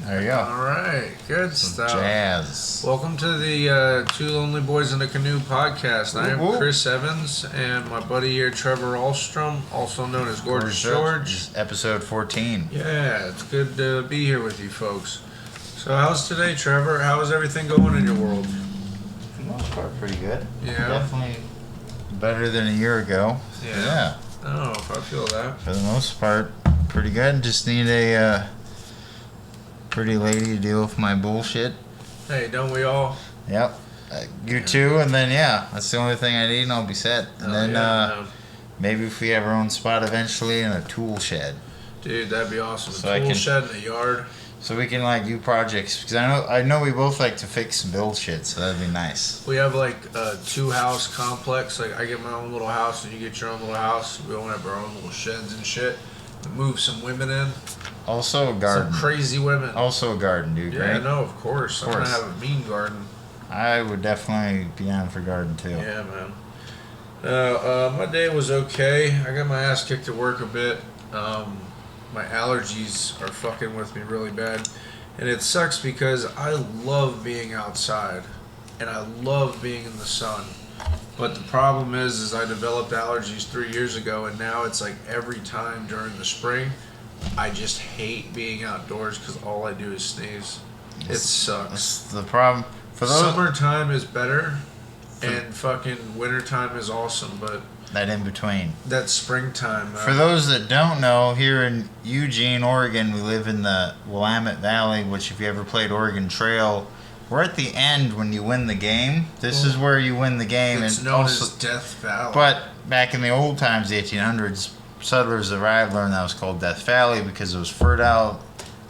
There you go. All right, good Some stuff. jazz. Welcome to the Two Lonely Boys in a Canoe podcast. I am Woo-woo. Chris Evans, and my buddy here, Trevor Ahlstrom, also known as Gorgeous George. This is episode 14. Yeah, it's good to be here with you folks. So how's today, Trevor? How is everything going in your world? For the most part, pretty good. Yeah. Definitely better than a year ago. Yeah. Oh, if I feel that. For the most part, pretty good. Just need a pretty lady to deal with my bullshit. Hey, don't we all? Yep. You too, and then that's the only thing I need, and I'll be set. And then maybe if we have our own spot eventually in a tool shed. Dude, that'd be awesome. So A tool shed in the yard. So we can do projects, because I know we both like to fix and build shit, so that'd be nice. We have like a 2-house complex. Like I get my own little house and you get your own little house. We all have our own little sheds and shit. We move some women in. Also a garden. Some crazy women. Also a garden, dude. Yeah, right? no, of course. I'm gonna have a mean garden. I would definitely be on for garden too. Yeah, man. My day was okay. I got my ass kicked at work a bit. My allergies are fucking with me really bad. And it sucks because I love being outside. And I love being in the sun. But the problem is I developed allergies 3 years ago. And now it's like every time during the spring, I just hate being outdoors because all I do is sneeze. It sucks. That's the problem. For those Summertime is better. And fucking wintertime is awesome. But that in between. that springtime. For those that don't know, here in Eugene, Oregon, we live in the Willamette Valley, which if you ever played Oregon Trail, we're at the end when you win the game. This is where you win the game. It's and known also, as Death Valley. But back in the old times, the 1800s, settlers arrived, learned that was called Death Valley because it was fertile,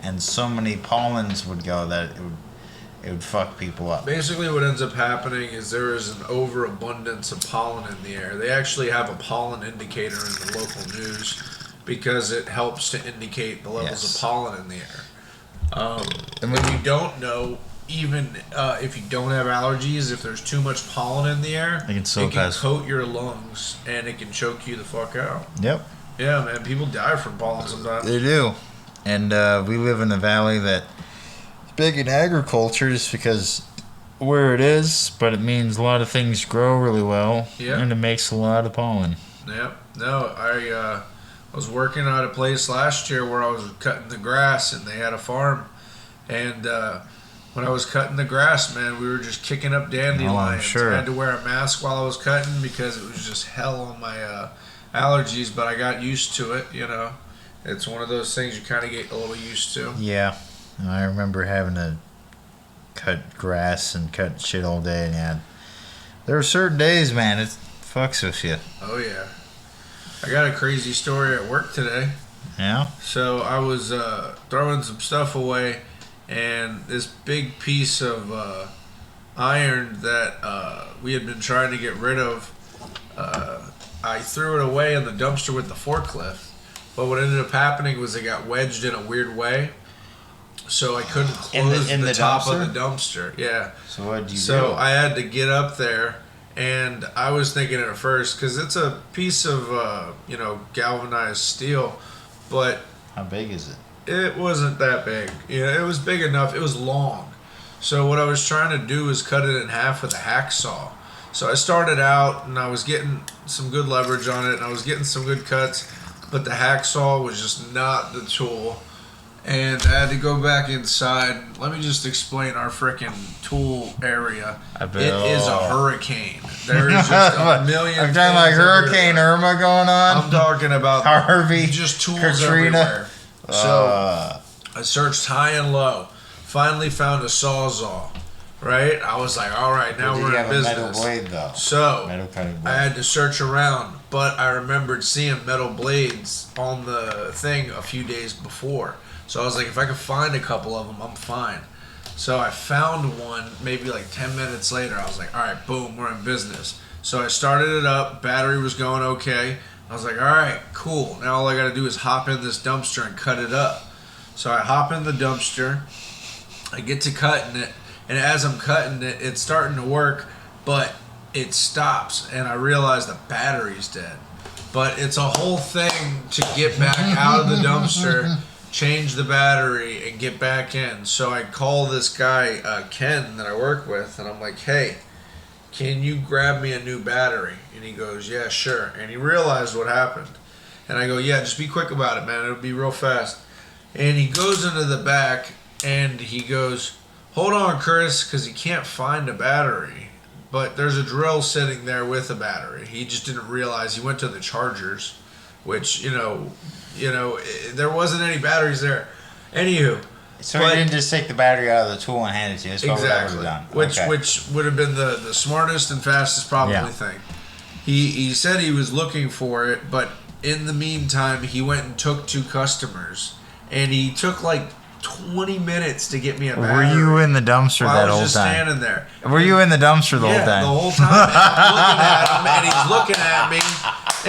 and so many pollens would go that it would fuck people up. Basically, what ends up happening is there is an overabundance of pollen in the air. They actually have a pollen indicator in the local news because it helps to indicate the levels of pollen in the air. And when you don't know, even if you don't have allergies, if there's too much pollen in the air, it can coat your lungs and it can choke you the fuck out. Yep. Yeah, man, people die from pollen sometimes. They do. And we live in a valley that big in agriculture just because where it is, but it means a lot of things grow really well, and it makes a lot of pollen. Yep. No, I was working at a place last year where I was cutting the grass, and they had a farm, and when I was cutting the grass, man, we were just kicking up dandelions. Sure. I had to wear a mask while I was cutting because it was just hell on my allergies, but I got used to it, you know. It's one of those things you kind of get a little used to. Yeah. I remember having to cut grass and cut shit all day, and there were certain days, man, it fucks with you. Oh, yeah. I got a crazy story at work today. Yeah? So I was throwing some stuff away, and this big piece of iron that we had been trying to get rid of, I threw it away in the dumpster with the forklift. But what ended up happening was it got wedged in a weird way. So I couldn't close the top of the dumpster. Yeah. So what did you do? So I had to get up there, and I was thinking at first, because it's a piece of, galvanized steel, but... How big is it? It wasn't that big. It was big enough. It was long. So what I was trying to do was cut it in half with a hacksaw. So I started out, and I was getting some good leverage on it, and I was getting some good cuts, but the hacksaw was just not the tool. And I had to go back inside. Let me just explain our frickin' tool area. It is a hurricane. There is just a million. I'm talking like Hurricane Irma going on. I'm talking about Harvey, just tools Katrina. everywhere. So I searched high and low. Finally found a sawzall. Right? I was like, all right, now we're in business. Metal blade, though. So metal cutting blade. I had to search around, but I remembered seeing metal blades on the thing a few days before. So I was like, if I could find a couple of them, I'm fine. So I found one maybe like 10 minutes later. I was like, all right, boom, we're in business. So I started it up. Battery was going okay. I was like, all right, cool. Now all I got to do is hop in this dumpster and cut it up. So I hop in the dumpster. I get to cutting it. And as I'm cutting it, it's starting to work, but it stops. And I realize the battery's dead. But it's a whole thing to get back out of the dumpster change the battery, and get back in. So I call this guy, Ken, that I work with, and I'm like, hey, can you grab me a new battery? And he goes, yeah, sure. And he realized what happened. And I go, yeah, just be quick about it, man. It'll be real fast. And he goes into the back, and he goes, hold on, Chris, because he can't find a battery. But there's a drill sitting there with a battery. He just didn't realize. He went to the chargers, which, there wasn't any batteries there. Anywho. So he didn't just take the battery out of the tool and hand it to you. That's exactly. Done. Which would have been the smartest and fastest probably thing. He said he was looking for it, but in the meantime, he went and took 2 customers. And he took like 20 minutes to get me a battery. Were you in the dumpster that whole time? I was just standing there. Were you in the dumpster the whole time? Yeah, the whole time. And I'm looking at him, and he's looking at me.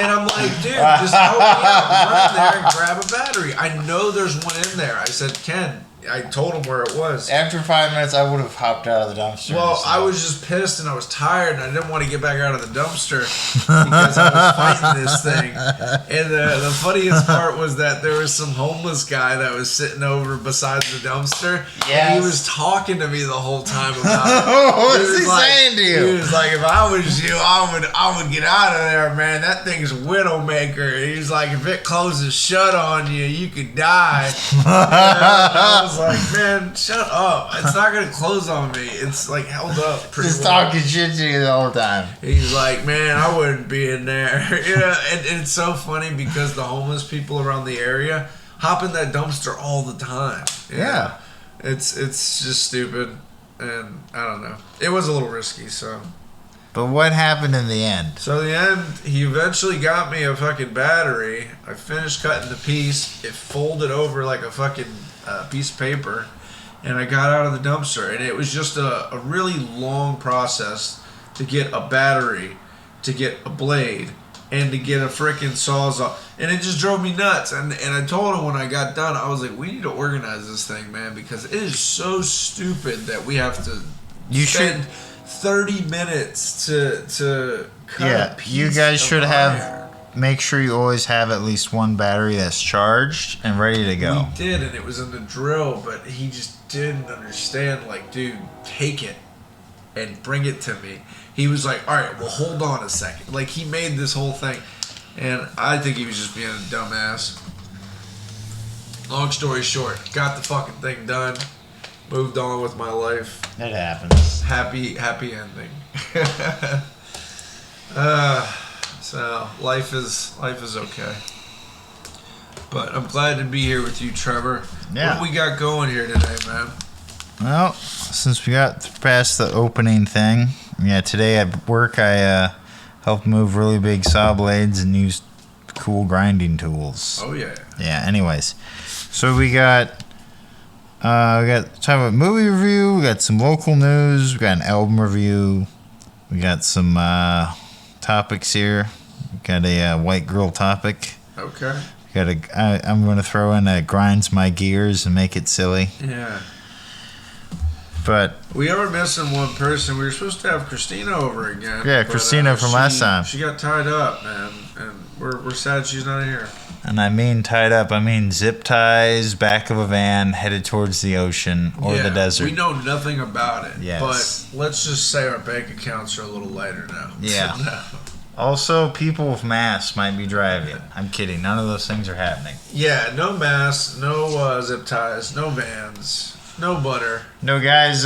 And I'm like, dude, just help me out. Run in there and grab a battery. I know there's one in there. I said, Ken, I told him where it was. After 5 minutes, I would have hopped out of the dumpster. Well, I was just pissed and I was tired and I didn't want to get back out of the dumpster because I was fighting this thing. And the funniest part was that there was some homeless guy that was sitting over beside the dumpster. Yes. And he was talking to me the whole time about it. What was he saying to you? He was like, if I was you, I would get out of there, man. That thing's Widowmaker. He's like, if it closes shut on you, you could die. I was like, man, shut up. It's not going to close on me. It's like held up pretty just talking shit to you the whole time. He's like, man, I wouldn't be in there. And it's so funny because the homeless people around the area hop in that dumpster all the time. Yeah. It's just stupid. And I don't know. It was a little risky, so. But what happened in the end? So in the end, he eventually got me a fucking battery. I finished cutting the piece. It folded over like a fucking piece of paper, and I got out of the dumpster. And it was just a really long process to get a battery, to get a blade, and to get a freaking sawzall. And it just drove me nuts. And I told him when I got done, I was like, we need to organize this thing, man, because it is so stupid that we have to spend 30 minutes to cut a piece. You guys should make sure you always have at least one battery that's charged and ready to go. We did, and it was in the drill, but he just didn't understand. Like, dude, take it and bring it to me. He was like, all right, well, hold on a second. Like, he made this whole thing, and I think he was just being a dumbass. Long story short, got the fucking thing done, moved on with my life. It happens. Happy ending. So life is okay. But I'm glad to be here with you, Trevor. Yeah. What do we got going here today, man? Well, since we got past the opening thing, today at work I helped move really big saw blades and used cool grinding tools. Oh yeah. Yeah. Anyways, so we got time about movie review. We got some local news. We got an album review. We got some topics here. We got a white girl topic. Okay. I'm going to throw in a grinds my gears and make it silly. Yeah. But we are missing one person. We were supposed to have Christina over again. Yeah, Christina from last time. She got tied up, man, and we're sad she's not here. And I mean tied up, I mean zip ties, back of a van, headed towards the ocean or the desert. We know nothing about it. Yes. But let's just say our bank accounts are a little lighter now. Yeah. No. Also, people with masks might be driving. I'm kidding. None of those things are happening. Yeah, no masks, no zip ties, no vans, no butter. No guys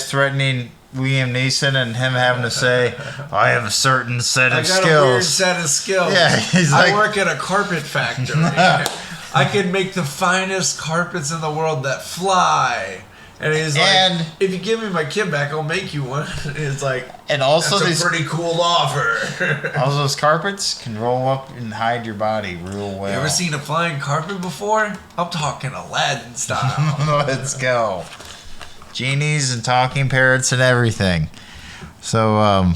threatening Liam Neeson and him having to say, I have a certain set of skills. I got a weird set of skills. Yeah, he's like, I work at a carpet factory. I can make the finest carpets in the world that fly. And he's like, if you give me my kid back, I'll make you one. And it's like, and also that's a pretty cool offer. Also, those carpets can roll up and hide your body real well. You ever seen a flying carpet before? I'm talking Aladdin style. Let's go. Genies and talking parrots and everything. So,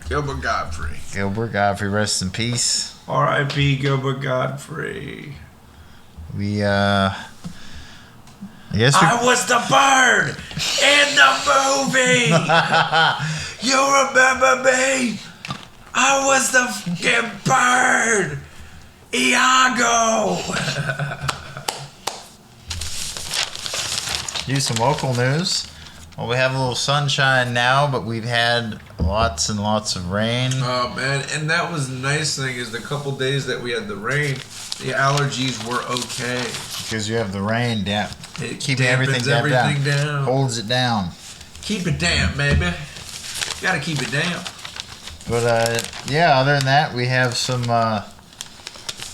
Gilbert Godfrey. Gilbert Godfrey, rest in peace. R.I.P. Gilbert Godfrey. I was the bird in the movie. You remember me? I was the fucking bird. Iago. do some local news. Well, we have a little sunshine now, but we've had lots and lots of rain. Oh, man. And that was the nice thing is the couple days that we had the rain, the allergies were okay. Because you have the rain down. It keeping everything down. Holds it down. Keep it damp, baby. Gotta keep it damp. But, yeah, other than that, we have some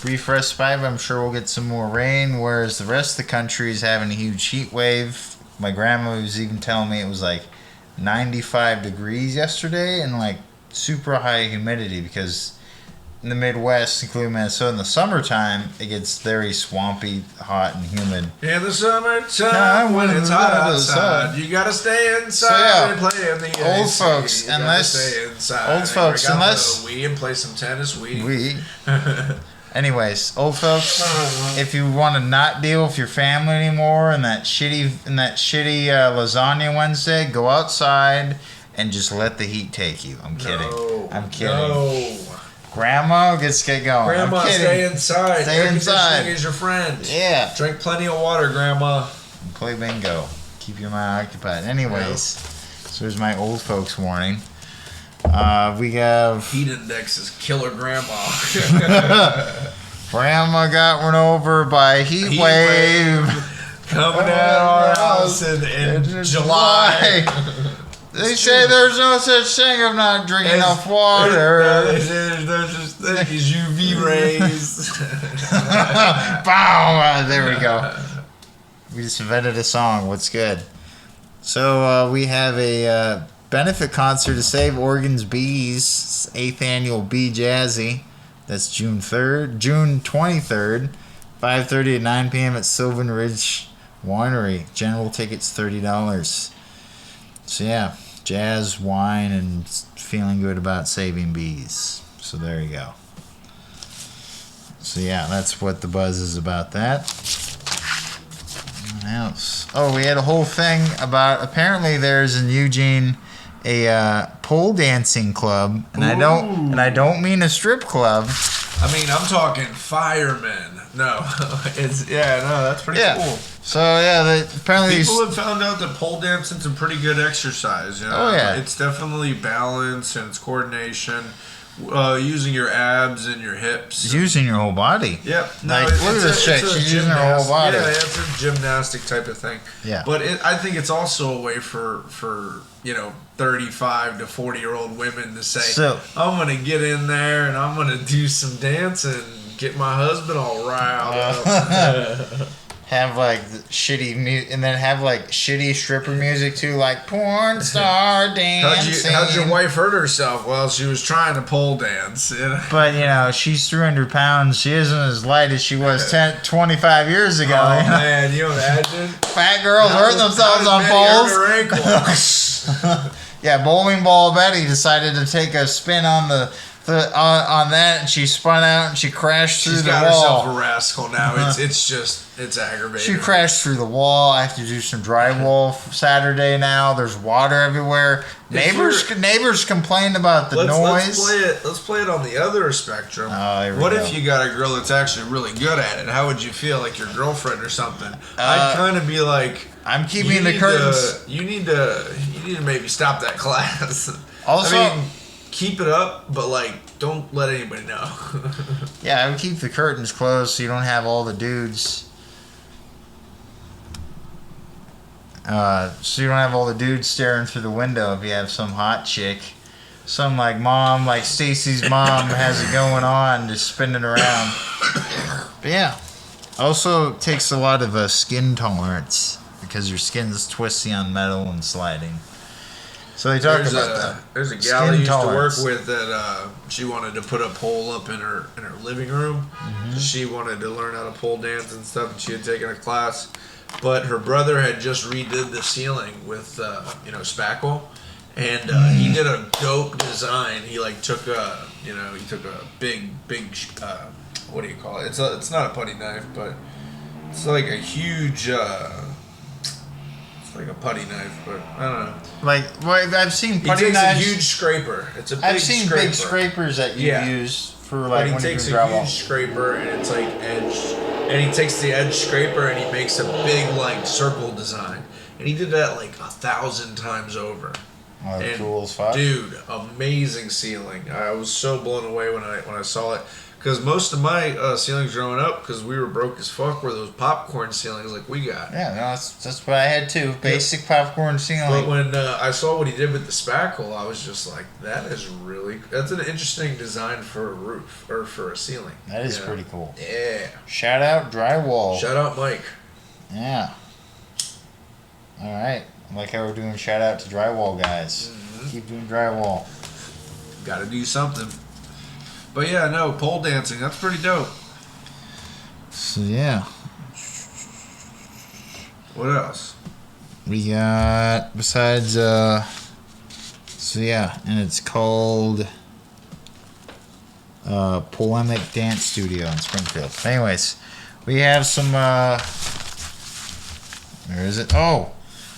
brief respite. I'm sure we'll get some more rain, whereas the rest of the country is having a huge heat wave. My grandma was even telling me it was like 95 degrees yesterday and like super high humidity because in the Midwest, including Minnesota, in the summertime, it gets very swampy, hot, and humid. In the summertime, when it's hot outside, you gotta stay inside and play in the old AC. folks, unless we and play some tennis. We. Anyways, old folks, if you want to not deal with your family anymore and that shitty lasagna Wednesday, go outside and just let the heat take you. I'm kidding. I'm kidding. No. Grandma, get going. Grandma, stay inside. Stay inside. Is your friend. Yeah. Drink plenty of water, Grandma. And play bingo. Keep your mind occupied. Anyways, so here's my old folks warning. We have heat index is killer Grandma. Grandma got run over by a heat wave coming out of our house in July. They say there's no such thing of not drinking enough water. There's no such thing as UV rays. Bow! There we go. We just invented a song. What's good? So we have a benefit concert to save Oregon's bees. 8th annual Bee Jazzy. That's June 23rd, 5:30 to 9 p.m. at Sylvan Ridge Winery. General tickets $30. So yeah, jazz, wine, and feeling good about saving bees. So there you go. So yeah, that's what the buzz is about that. What else? Oh, we had a whole thing about apparently there's in Eugene a pole dancing club, and I don't mean a strip club. I mean, I'm talking firemen. No, that's pretty cool. So yeah, apparently people have found out that pole dancing's a pretty good exercise. You know? Oh yeah, it's definitely balance and it's coordination, using your abs and your hips, using your whole body. Yep. No, look at this chick. She's using her whole body. Yeah, it's a gymnastic type of thing. Yeah. But I think it's also a way for 35 to 40-year-old women to say, I'm gonna get in there and I'm gonna do some dancing, get my husband all riled up. Have like shitty music, and then have like shitty stripper music too, like porn star dancing. How'd your wife hurt herself? Well, she was trying to pole dance. But she's 300 pounds. She isn't as light as she was 25 years ago. Oh man, you imagine? Fat girls hurting themselves on poles. Yeah, bowling ball Betty decided to take a spin on on that, and she spun out and she crashed through the wall. She's got herself a rascal now. It's aggravating. She crashed through the wall. I have to do some drywall Saturday now. There's water everywhere. Neighbors complained about the noise. Let's play it on the other spectrum. What if you got a girl that's actually really good at it? How would you feel, like your girlfriend or something? I'd kind of be like, I'm keeping the curtains. You need to maybe stop that class. Also, I mean, keep it up, but don't let anybody know. Yeah, I would keep the curtains closed so you don't have all the dudes. So you don't have all the dudes staring through the window if you have some hot chick. Some mom, like Stacy's mom has it going on, just spinning around. But yeah. Also takes a lot of skin tolerance because your skin's twisty on metal and sliding. So they talk about that. There's a gal I used to work with that she wanted to put a pole up in her living room. Mm-hmm. She wanted to learn how to pole dance and stuff, and she had taken a class. But her brother had just redid the ceiling with spackle, and he did a dope design. He took a big what do you call it? It's not a putty knife, but it's like a huge. Like a putty knife, but I don't know. I've seen putty knives. He takes a huge scraper. It's a big I've seen scraper. big scrapers that you use for but he when takes you a huge scraper and it's edged, and he takes the edge scraper and he makes a big like circle design, and he did that like 1,000 times over. Oh, cool as fuck. Dude, amazing ceiling. I was so blown away when I saw it. Because most of my ceilings growing up, because we were broke as fuck, were those popcorn ceilings like we got. Yeah, no, that's what I had too. Basic popcorn ceiling. But when I saw what he did with the spackle, I was just like, that's an interesting design for a roof, or for a ceiling. That is pretty cool. Yeah. Shout out drywall. Shout out Mike. Yeah. Alright. I like how we're doing shout out to drywall guys. Mm-hmm. Keep doing drywall. Gotta do something. But yeah, no, pole dancing, that's pretty dope. So yeah. What else? We got, besides, so yeah, and it's called Polemic Dance Studio in Springfield. Anyways, we have some, where is it? Oh!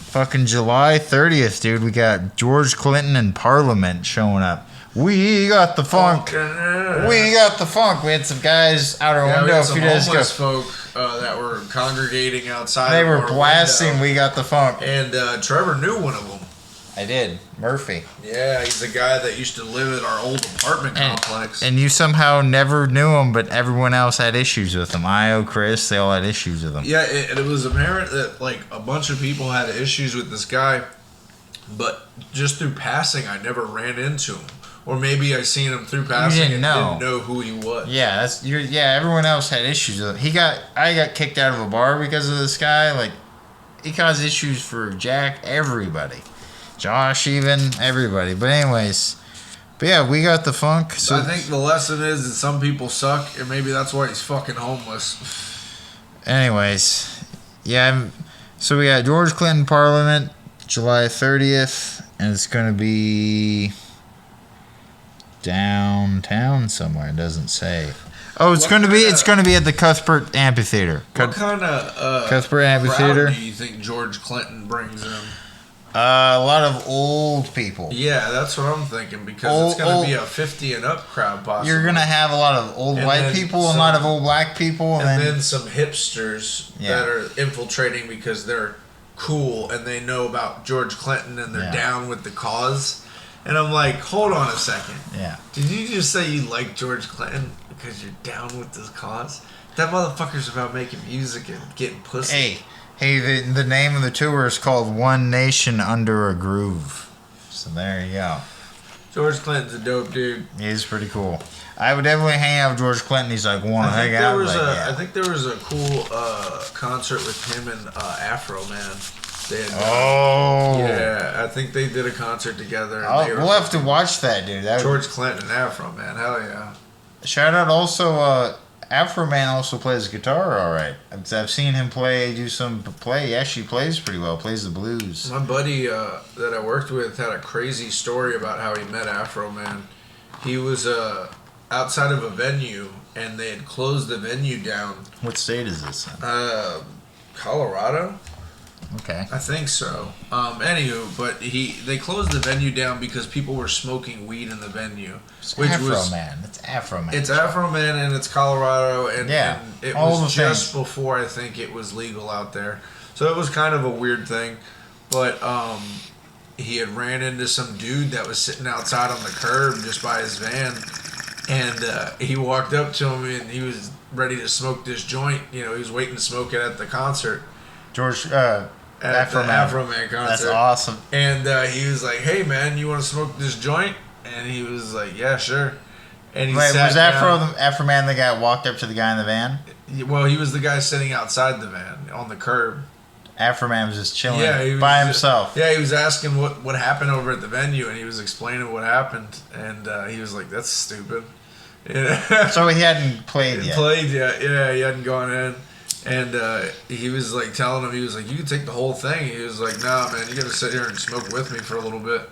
Fucking July 30th, dude. We got George Clinton and Parliament showing up. We got the funk. We got the funk. We had some guys out our window a few days ago. Folk that were congregating outside. They were blasting "We Got the Funk," and Trevor knew one of them. I did, Murphy. Yeah, he's the guy that used to live at our old apartment complex. And you somehow never knew him, but everyone else had issues with him. Chris, they all had issues with him. Yeah, it was apparent that like a bunch of people had issues with this guy, but just through passing, I never ran into him. Or maybe I seen him through passing and didn't know who he was. Yeah, everyone else had issues with him. I got kicked out of a bar because of this guy. Like, he caused issues for everybody. Josh, even everybody. But anyways, yeah, we got the funk. So I think the lesson is that some people suck, and maybe that's why he's fucking homeless. Anyways, yeah, so we got George Clinton Parliament, July 30th, and it's going to be downtown somewhere. It doesn't say. Oh, it's going to be at the Cuthbert Amphitheater. What kind of Cuthbert Amphitheater? Crowd do you think George Clinton brings in? A lot of old people. Yeah, that's what I'm thinking, because it's going to be a 50 and up crowd, possibly. You're going to have a lot of old white people and a lot of old black people. And then some hipsters that are infiltrating because they're cool and they know about George Clinton and they're down with the cause. And I'm like, hold on a second. Yeah. Did you just say you like George Clinton because you're down with this cause? That motherfucker's about making music and getting pussy. Hey, the name of the tour is called One Nation Under a Groove. So there you go. George Clinton's a dope dude. He is pretty cool. I would definitely hang out with George Clinton. He's like, want to hang out? I think there was a cool concert with him and Afro Man. Yeah, I think they did a concert together. We'll have to watch that, dude. George Clinton and Afro Man, hell yeah. Shout out also, Afro Man also plays guitar all right. I've seen him play. He actually plays pretty well, plays the blues. My buddy that I worked with had a crazy story about how he met Afro Man. He was outside of a venue, and they had closed the venue down. What state is this in? Colorado? Okay. I think so. Anywho, but they closed the venue down because people were smoking weed in the venue. It's Afro Man. It's Afro Man. It's Afro Man, and it's Colorado, and it was just before I think it was legal out there. So it was kind of a weird thing. But he had ran into some dude that was sitting outside on the curb just by his van, and he walked up to him, and he was ready to smoke this joint. You know, he was waiting to smoke it at the concert. George, at the Afro Man concert. That's awesome. And he was like, "Hey man, you want to smoke this joint?" And he was like, "Yeah, sure." And he sat was Afro Man the guy that walked up to the guy in the van? Well, he was the guy sitting outside the van on the curb. Afro Man was just chilling by himself. Yeah, he was asking what happened over at the venue, and he was explaining what happened, and he was like, "That's stupid." Yeah. So he hadn't played yet. Yeah, he hadn't gone in. And he was like telling him, he was like, "You can take the whole thing." He was like, "Nah, man, you got to sit here and smoke with me for a little bit."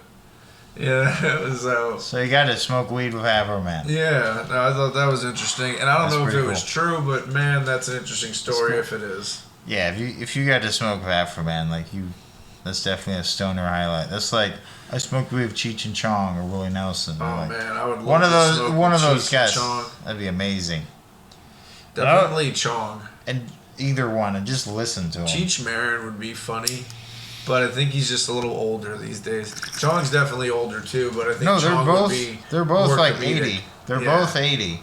Yeah, it was so you got to smoke weed with Afro Man. Yeah, no, I thought that was interesting, and I don't know if it was true, but man, that's an interesting story if it is. Yeah, if you got to smoke with Afro Man, that's definitely a stoner highlight. That's like I smoked weed with Cheech and Chong or Willie Nelson. Oh man, I would love one of those guys. Chong. That'd be amazing. Definitely Chong. and either one, and just listen to him. Cheech Marin would be funny, but I think he's just a little older these days. Chong's definitely older too, but I think Chong would be they're both more like comedic. 80. They're both 80.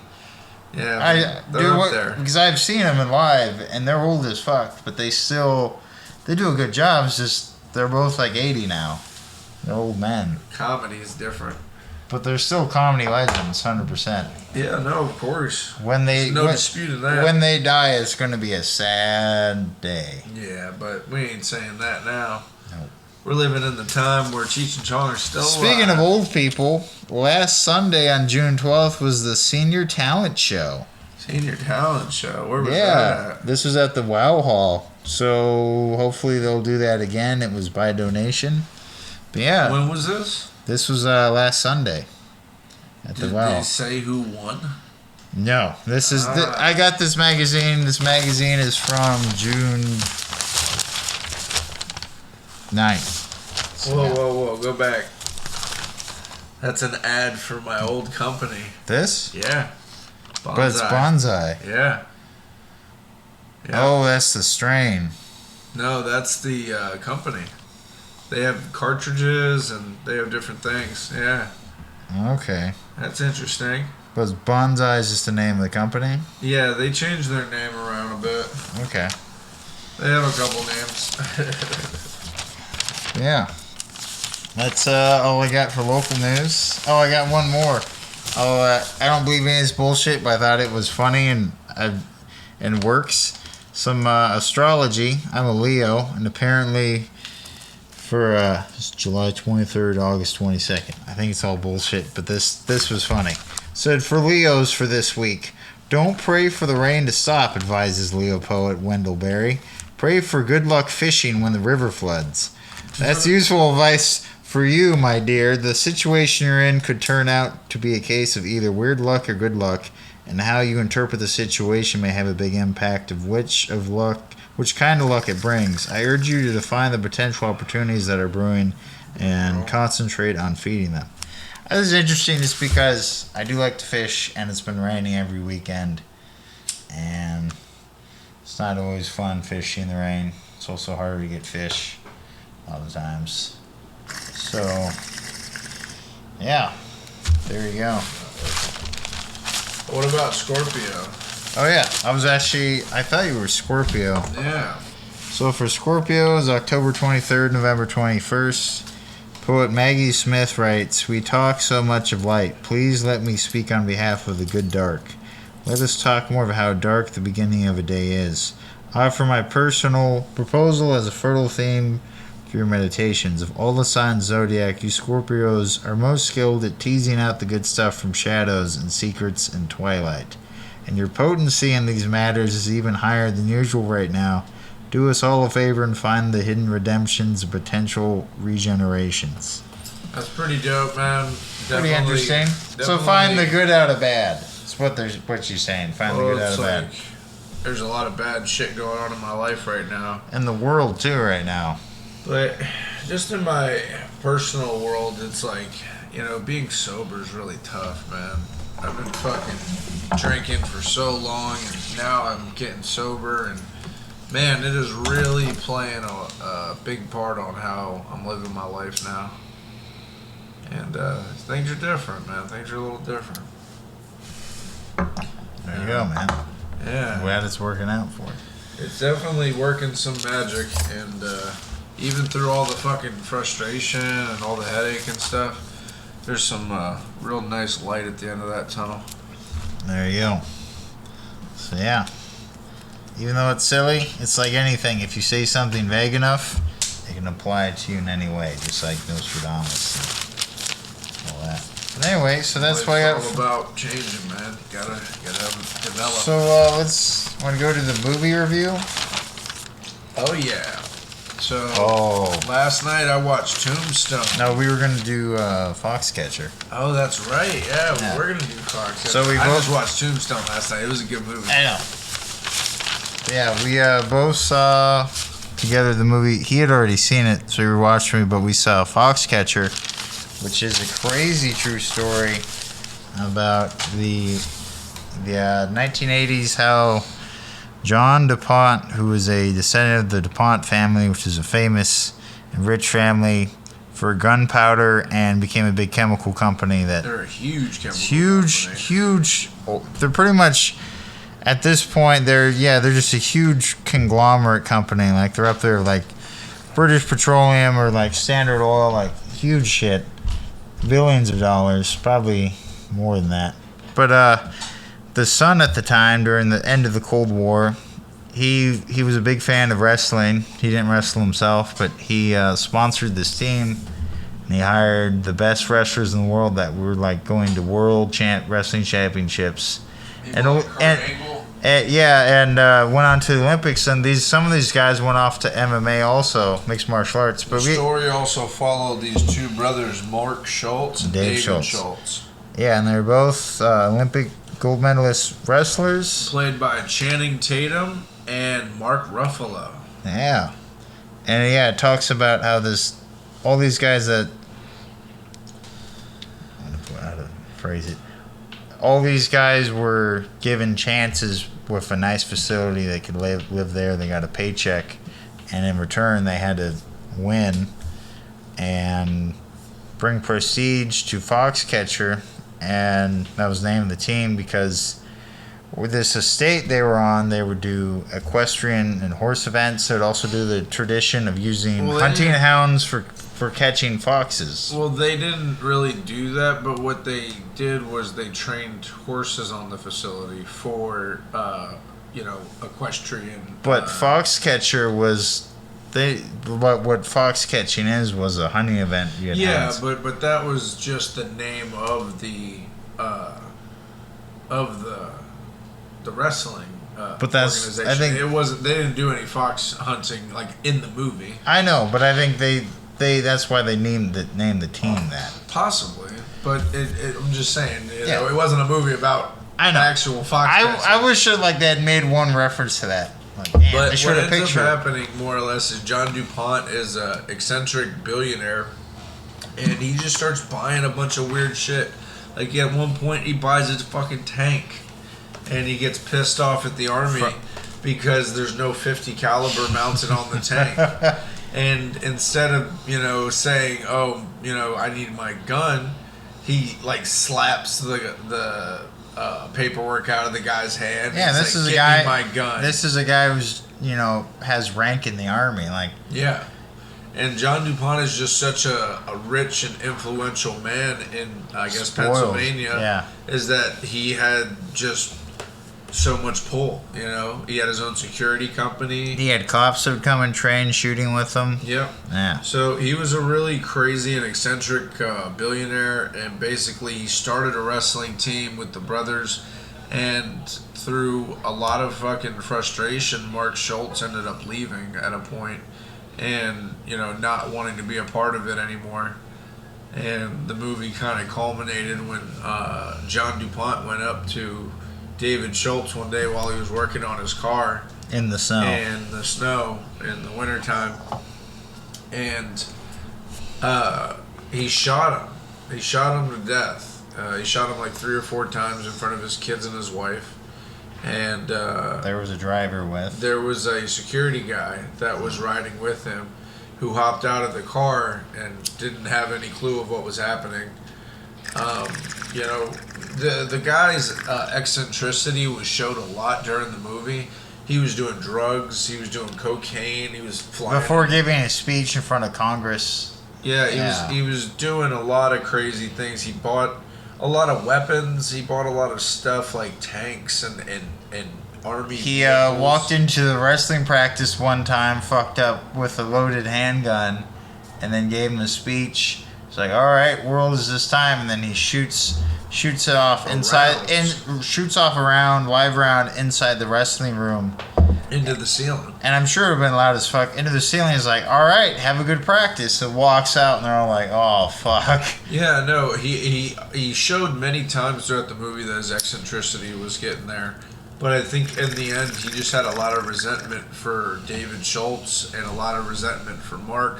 Yeah, they're up there. Because I've seen them in live, and they're old as fuck, but they do a good job. It's just they're both like 80 now. They're old men. Comedy is different. But they're still comedy legends, 100%. Yeah, no, of course. There's no dispute in that. When they die, it's going to be a sad day. Yeah, but we ain't saying that now. Nope. We're living in the time where Cheech and Chong are still Speaking alive. of old people, last Sunday on June 12th was the Senior Talent Show. Senior Talent Show? Where was that at? This was at the Wow Hall. So hopefully they'll do that again. It was by donation. But yeah. When was this? This was last Sunday at the Wow. Did they say who won? No. This is I got this magazine. This magazine is from June 9th. So, Whoa. Go back. That's an ad for my old company. This? Yeah. Bonsai. But it's Bonsai. Yeah. Oh, that's the strain. No, that's the company. They have cartridges and they have different things. Yeah. Okay. That's interesting. But Bonsai is just the name of the company? Yeah, they changed their name around a bit. Okay. They have a couple names. Yeah. That's all I got for local news. Oh, I got one more. I don't believe any of this bullshit, but I thought it was funny and works. Some astrology. I'm a Leo, and apparently for it's July 23rd, August 22nd. I think it's all bullshit, but this was funny. Said for Leos for this week, don't pray for the rain to stop, advises Leo poet Wendell Berry. Pray for good luck fishing when the river floods. That's useful advice for you, my dear. The situation you're in could turn out to be a case of either weird luck or good luck, and how you interpret the situation may have a big impact of which kind of luck it brings. I urge you to define the potential opportunities that are brewing and concentrate on feeding them. This is interesting just because I do like to fish, and it's been raining every weekend, and it's not always fun fishing in the rain. It's also harder to get fish a lot of times. So, yeah, there you go. What about Scorpio? Oh yeah, I thought you were Scorpio. Yeah. So for Scorpios, October 23rd, November 21st, poet Maggie Smith writes, "We talk so much of light. Please let me speak on behalf of the good dark. Let us talk more of how dark the beginning of a day is. I offer my personal proposal as a fertile theme for your meditations. Of all the signs zodiac, you Scorpios are most skilled at teasing out the good stuff from shadows and secrets and twilight. And your potency in these matters is even higher than usual right now. Do us all a favor and find the hidden redemptions and potential regenerations." That's pretty dope, man. Pretty interesting. So find the good out of bad. That's what you're saying. Find the good out of bad. There's a lot of bad shit going on in my life right now. In the world too right now. But just in my personal world, it's like, being sober is really tough, man. I've been fucking drinking for so long, and now I'm getting sober, and man, it is really playing a big part on how I'm living my life now. And things are different, man. Things are a little different. There you go, man. Yeah. I'm glad it's working out for you. It's definitely working some magic, and even through all the fucking frustration and all the headache and stuff, there's some real nice light at the end of that tunnel. There you go. So yeah, even though it's silly, it's like anything. If you say something vague enough, it can apply it to you in any way, just like Nostradamus and all that. But anyway, so that's why I got. It's all about changing, man. You gotta develop. So want to go to the movie review? Oh yeah. So last night I watched Tombstone. No, we were gonna do Foxcatcher. Oh, that's right. Yeah, we're gonna do Foxcatcher. So I just watched Tombstone last night. It was a good movie. I know. Yeah, we both saw together the movie. He had already seen it, so we were watching me. But we saw Foxcatcher, which is a crazy true story about the 1980s, how John DuPont, who was a descendant of the DuPont family, which is a famous and rich family for gunpowder, and became a big chemical company. They're a huge chemical company. Huge. They're pretty much, at this point, they're just a huge conglomerate company. Like, they're up there like British Petroleum or like Standard Oil, like huge shit. Billions of dollars, probably more than that. But the son at the time, during the end of the Cold War, he was a big fan of wrestling. He didn't wrestle himself, but he sponsored this team, and he hired the best wrestlers in the world that were like going to wrestling championships. And went on to the Olympics, and some of these guys went off to MMA also, mixed martial arts. But the story also followed these two brothers, Mark Schultz and David Schultz. Yeah, and they're both Olympic gold medalist wrestlers. Played by Channing Tatum and Mark Ruffalo. Yeah. And it talks about how all these guys that, I don't know how to phrase it, all these guys were given chances with a nice facility. They could live there. They got a paycheck, and in return, they had to win and bring prestige to Foxcatcher, and that was the name of the team because with this estate they were on, they would do equestrian and horse events. They'd also do the tradition of using hunting hounds for catching foxes. Well, they didn't really do that, but what they did was they trained horses on the facility for, equestrian. But Foxcatcher was what fox catching was a hunting event. But that was just the name of the wrestling. But that's organization. I think it wasn't. They didn't do any fox hunting like in the movie. I know, but I think they that's why they named the team that. Possibly, but I'm just saying, it wasn't a movie about actual fox. I wish they had made one reference to that. But what ends up happening more or less is John DuPont is an eccentric billionaire, and he just starts buying a bunch of weird shit. Like at one point, he buys his fucking tank, and he gets pissed off at the army because there's no .50 caliber mounted on the tank. And instead of, saying, I need my gun, he slaps the paperwork out of the guy's hand. Yeah, this is a guy. My gun. This is a guy who's has rank in the army. Yeah, and John DuPont is just such a rich and influential man in Pennsylvania. Yeah, is that he had just so much pull. He had his own security company. He had cops that would come and train shooting with him. Yep. Yeah. So he was a really crazy and eccentric billionaire, and basically he started a wrestling team with the brothers, and through a lot of fucking frustration, Mark Schultz ended up leaving at a point and, not wanting to be a part of it anymore. And the movie kind of culminated when John DuPont went up to David Schultz one day while he was working on his car in the snow in the wintertime, and he shot him to death. He shot him 3 or 4 times in front of his kids and his wife, and there was a driver there was a security guy that was riding with him who hopped out of the car and didn't have any clue of what was happening. The guy's eccentricity was showed a lot during the movie. He was doing drugs. He was doing cocaine. He was flying. Before giving a speech in front of Congress. Yeah, he was doing a lot of crazy things. He bought a lot of weapons. He bought a lot of stuff like tanks and army. He walked into the wrestling practice one time, fucked up with a loaded handgun, and then gave him a speech. It's like, all right, world is this time, and then he shoots it off shoots off a live round inside the wrestling room into the ceiling. And I'm sure it would have been loud as fuck. Into the ceiling. He's like, all right, have a good practice. So walks out, and they're all like, oh fuck. Yeah, no, he showed many times throughout the movie that his eccentricity was getting there. But I think in the end, he just had a lot of resentment for David Schultz and a lot of resentment for Mark,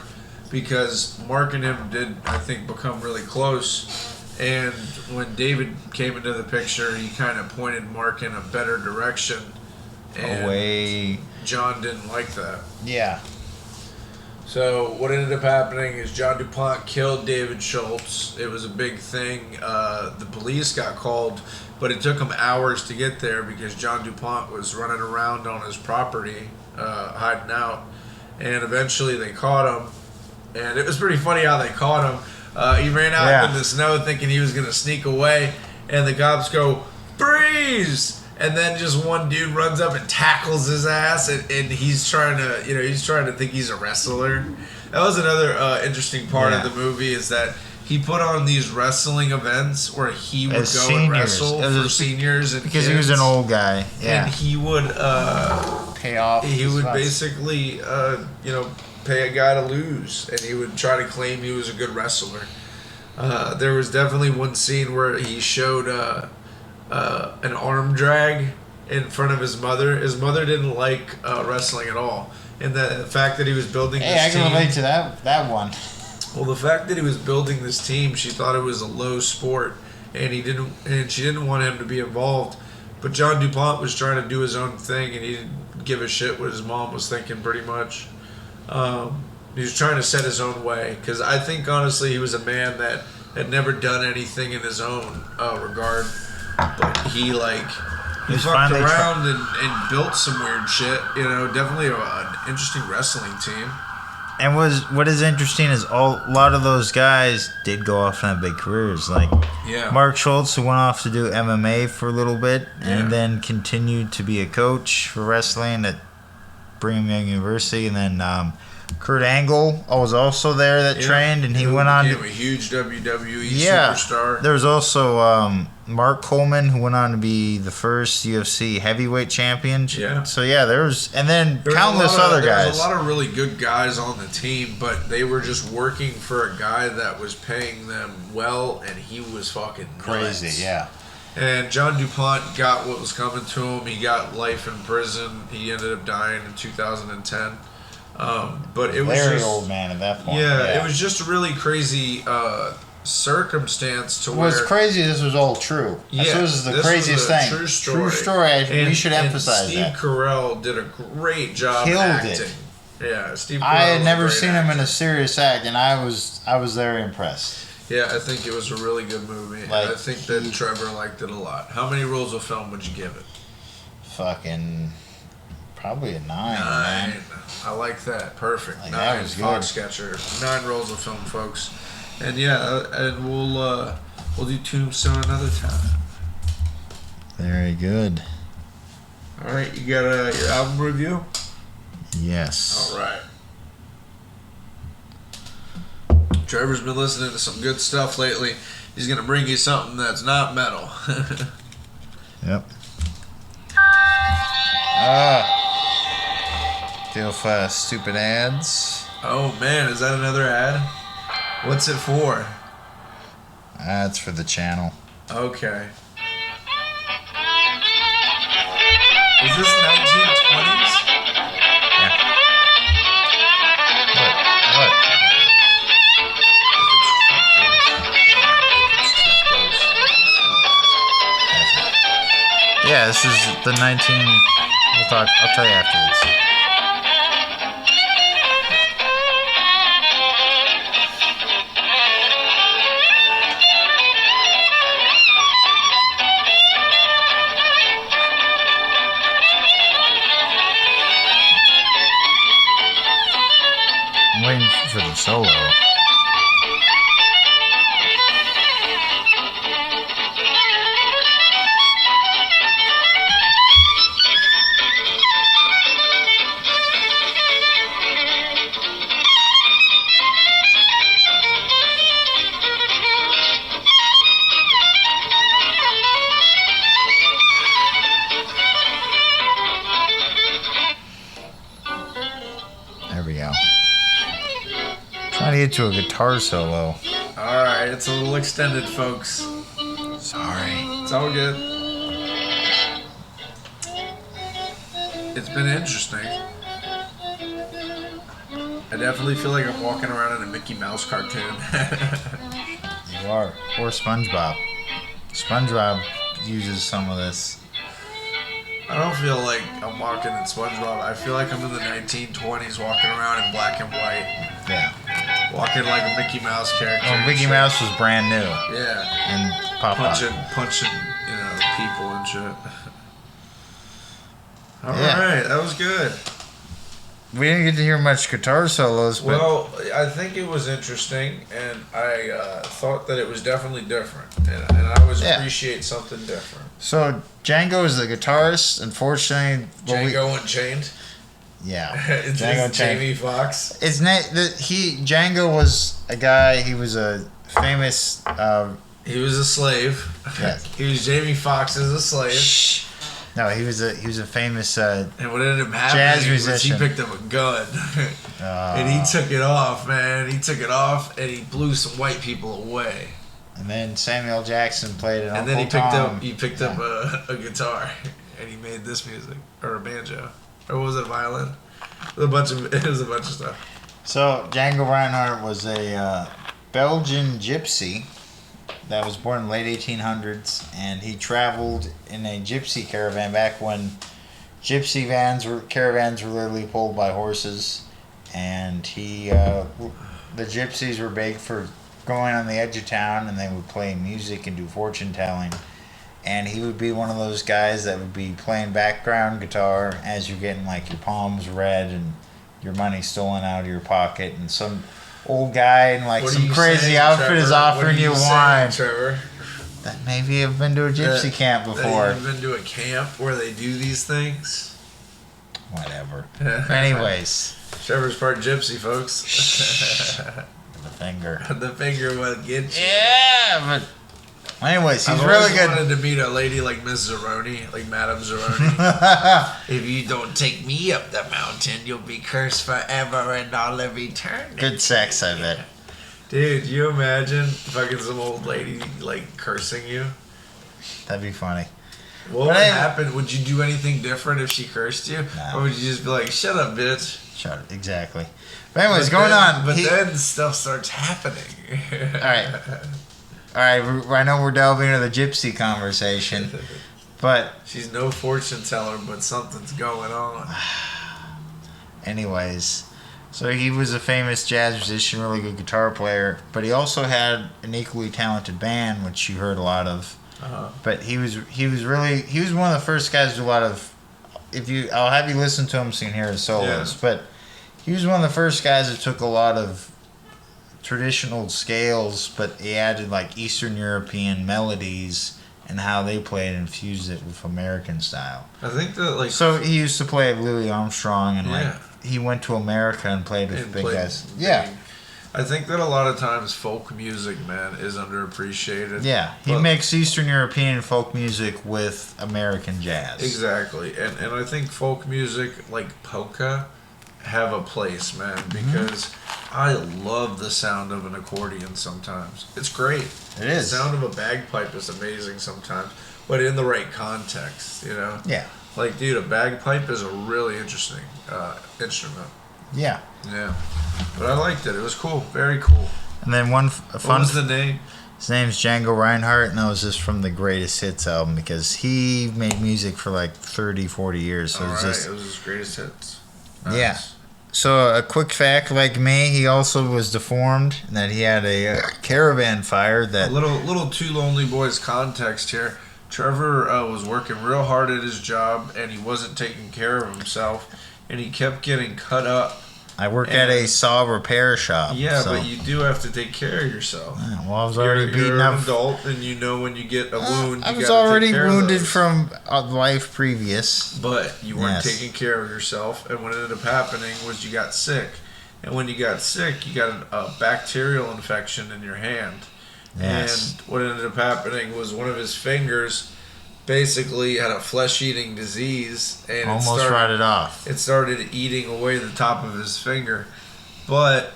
because Mark and him did, I think, become really close. And when David came into the picture, he kind of pointed Mark in a better direction And Away. John didn't like that. Yeah. So what ended up happening is John DuPont killed David Schultz. It was a big thing. The police got called, but it took them hours to get there because John DuPont was running around on his property, hiding out. And eventually they caught him. And it was pretty funny how they caught him. He ran out in the snow thinking he was going to sneak away. And the cops go, freeze! And then just one dude runs up and tackles his ass, and he's trying to think he's a wrestler. That was another interesting part of the movie, is that he put on these wrestling events where he would and wrestle for seniors and because kids. He was an old guy. Yeah, and he would pay off. He would basically pay a guy to lose, and he would try to claim he was a good wrestler. There was definitely one scene where he showed an arm drag in front of his mother. His mother didn't like wrestling at all, and the fact that he was building this team. I can relate to that one. Well, the fact that he was building this team, she thought it was a low sport, and she didn't want him to be involved. But John DuPont was trying to do his own thing, and he didn't give a shit what his mom was thinking, pretty much. He was trying to set his own way, because I think honestly he was a man that had never done anything in his own regard. But he fucked around and built some weird shit. Definitely an interesting wrestling team. And what is interesting is a lot of those guys did go off and have big careers. Mark Schultz, who went off to do MMA for a little bit, and then continued to be a coach for wrestling at Brigham Young University, and then Kurt Angle was also there that trained, and he went on to became a huge WWE superstar. There was also Mark Coleman, who went on to be the first UFC heavyweight champion. Yeah. So and then countless other guys. There was a lot of really good guys on the team, but they were just working for a guy that was paying them well, and he was fucking crazy. nuts. Yeah. And John DuPont got what was coming to him. He got life in prison. He ended up dying in 2010. But it was very old man at that point. Yeah, it was just a really crazy circumstance to where. What's crazy? This was all true. Yeah, this is the craziest thing. True story. We should emphasize Steve that. Steve Carell did a great job acting. It. Yeah, Steve Carell. I had never seen him in a serious act, and I was very impressed. Yeah, I think it was a really good movie. I think that Trevor liked it a lot. How many rolls of film would you give it? Fucking. Probably a 9. Man. I like that. Perfect. 9. That was good. Foxcatcher. 9 rolls of film, folks. And and we'll do Tombstone another time. Very good. All right, you got your album review? Yes. All right. Trevor's been listening to some good stuff lately. He's gonna bring you something that's not metal. Yep. Deal for stupid ads. Oh man, is that another ad? What's it for? It's for the channel. Okay. Is this 1920s? Yeah. What? Yeah, this is the 19... I'll tell you afterwards. I'm waiting for the solo. There we go. Trying to get to a guitar solo. Alright, it's a little extended, folks. Sorry. It's all good. It's been interesting. I definitely feel like I'm walking around in a Mickey Mouse cartoon. You are. Or SpongeBob. SpongeBob uses some of this. I don't feel like I'm walking in SpongeBob. I feel like I'm in the 1920s walking around in black and white. Yeah. Walking like a Mickey Mouse character. Oh, Mickey Mouse was brand new. Yeah. And punching, people and shit. Alright, that was good. We didn't get to hear much guitar solos, but... Well, I think it was interesting, and I thought that it was definitely different. And I always appreciate something different. So, Django is the guitarist. Unfortunately... Django Unchained? Yeah. Django Unchained. Jamie Foxx? Django was a guy, he was a famous... he was a slave. Yes. He was Jamie Foxx as a slave. Shh. No, he was a famous and what ended up happening jazz musician. Was he picked up a gun and he took it off, man. He took it off and he blew some white people away. And then Samuel Jackson played it. And then he picked up a guitar and he made this music, or a banjo, or was it a violin? It was a bunch of stuff. So Django Reinhardt was a Belgian gypsy that was born in the late 1800s, and he traveled in a gypsy caravan back when caravans were literally pulled by horses, and the gypsies were big for going on the edge of town, and they would play music and do fortune telling, and he would be one of those guys that would be playing background guitar as you're getting like your palms red and your money stolen out of your pocket, and some old guy in like some crazy outfit Trevor? Is offering you wine. Trevor? That maybe you've been to a gypsy camp before. You've been to a camp where they do these things? Whatever. Anyways. Trevor's part gypsy, folks. The finger. The finger will get you. Yeah, but... Anyways, he's really good. I wanted to meet a lady like Miss Zeroni, like Madame Zeroni. If you don't take me up the mountain, you'll be cursed forever and all of eternity. Good sex, I bet. Dude, you imagine fucking some old lady like cursing you? That'd be funny. What would happen? Would you do anything different if she cursed you? No. Or would you just be like, shut up, bitch? Shut up, exactly. But anyways, on. But then stuff starts happening. All right, I know we're delving into the gypsy conversation, but... She's no fortune teller, but something's going on. Anyways, so he was a famous jazz musician, really good guitar player, but he also had an equally talented band, which you heard a lot of. Uh-huh. But he was one of the first guys to do a lot of... I'll have you listen to him so you can hear his solos, but he was one of the first guys that took a lot of traditional scales, but he added like Eastern European melodies and how they played and fused it with American style. I think that so he used to play with Louis Armstrong, and he went to America and played with big guys. Yeah. I think that a lot of times folk music, man, is underappreciated. Yeah, he mixed Eastern European folk music with American jazz. Exactly, and I think folk music like polka have a place, man, because I love the sound of an accordion sometimes. It's great. It is. The sound of a bagpipe is amazing sometimes, but in the right context, you know? Yeah. Like, dude, a bagpipe is a really interesting instrument. Yeah. Yeah. But I liked it. It was cool. Very cool. And then what was the name? His name's Django Reinhardt, and that was just from the Greatest Hits album, because he made music for like 30, 40 years. So it was his Greatest Hits. Nice. Yeah. So a quick fact, like me, he also was deformed, and that he had a caravan fire that... A little Two Lonely Boys context here. Trevor was working real hard at his job, and he wasn't taking care of himself, and he kept getting cut up. I work at a saw repair shop. Yeah, so. But you do have to take care of yourself. Yeah, well, I was already beaten up. You're up. an adult, and you know when you get a wound, I was already wounded from life previous. But you weren't taking care of yourself, and what ended up happening was you got sick. And when you got sick, you got a bacterial infection in your hand. Yes. And what ended up happening was one of his fingers basically had a flesh-eating disease, and almost rotted off. It started eating away the top of his finger, but